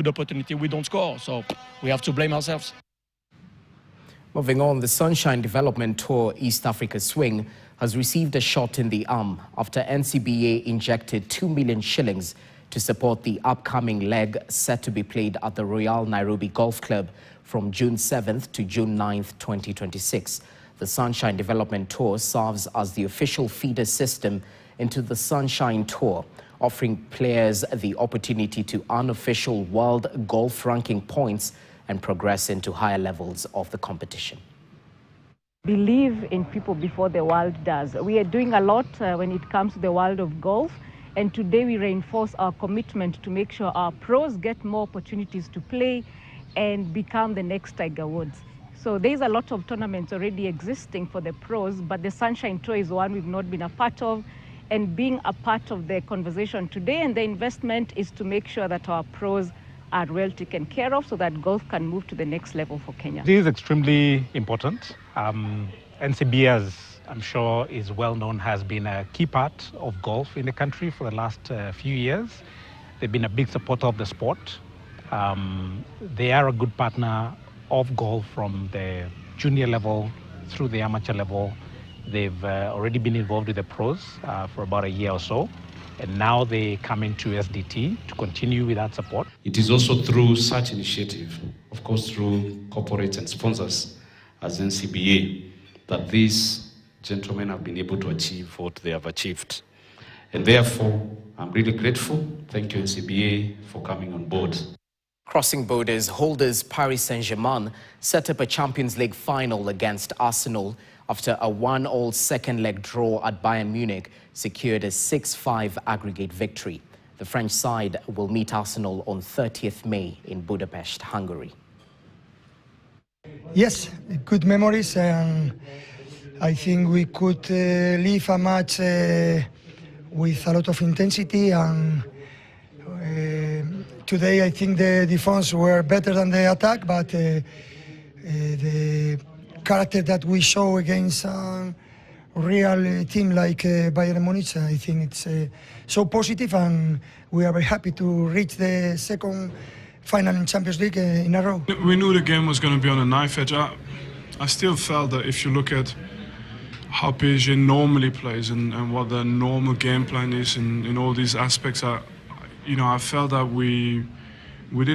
Good opportunity, we don't score, so we have to blame ourselves. Moving on, the Sunshine Development Tour East Africa Swing has received a shot in the arm after NCBA injected 2 million shillings to support the upcoming leg set to be played at the Royal Nairobi Golf Club from June 7th to June 9th, 2026. The Sunshine Development Tour serves as the official feeder system into the Sunshine Tour, offering players the opportunity to unofficial world golf ranking points and progress into higher levels of the competition. Believe in people before the world does. We are doing a lot when it comes to the world of golf, and today we reinforce our commitment to make sure our pros get more opportunities to play and become the next Tiger Woods. So there's a lot of tournaments already existing for the pros, but the Sunshine Tour is one we've not been a part of, and being a part of the conversation today and the investment is to make sure that our pros are well taken care of so that golf can move to the next level for Kenya. This is extremely important. NCBA, as I'm sure is well known, has been a key part of golf in the country for the last few years. They've been a big supporter of the sport. They are a good partner of golf from the junior level through the amateur level. They've already been involved with the pros for about a year or so. And now they come into SDT to continue with that support. It is also through such initiative, of course through corporates and sponsors as NCBA, that these gentlemen have been able to achieve what they have achieved. And therefore, I'm really grateful. Thank you, NCBA, for coming on board. Crossing borders, holders Paris Saint-Germain set up a Champions League final against Arsenal after a 1-1 second-leg draw at Bayern Munich secured a 6-5 aggregate victory. The French side will meet Arsenal on 30th May in Budapest, Hungary. Yes, good memories, and I think we could leave a match with a lot of intensity, and today I think the defense were better than the attack, but the character that we show against a real team like Bayern Munich, I think it's so positive, and we are very happy to reach the second final in Champions League in a row. We knew the game was going to be on a knife edge. I still felt that if you look at how PSG normally plays and what their normal game plan is in all these aspects, I felt that we did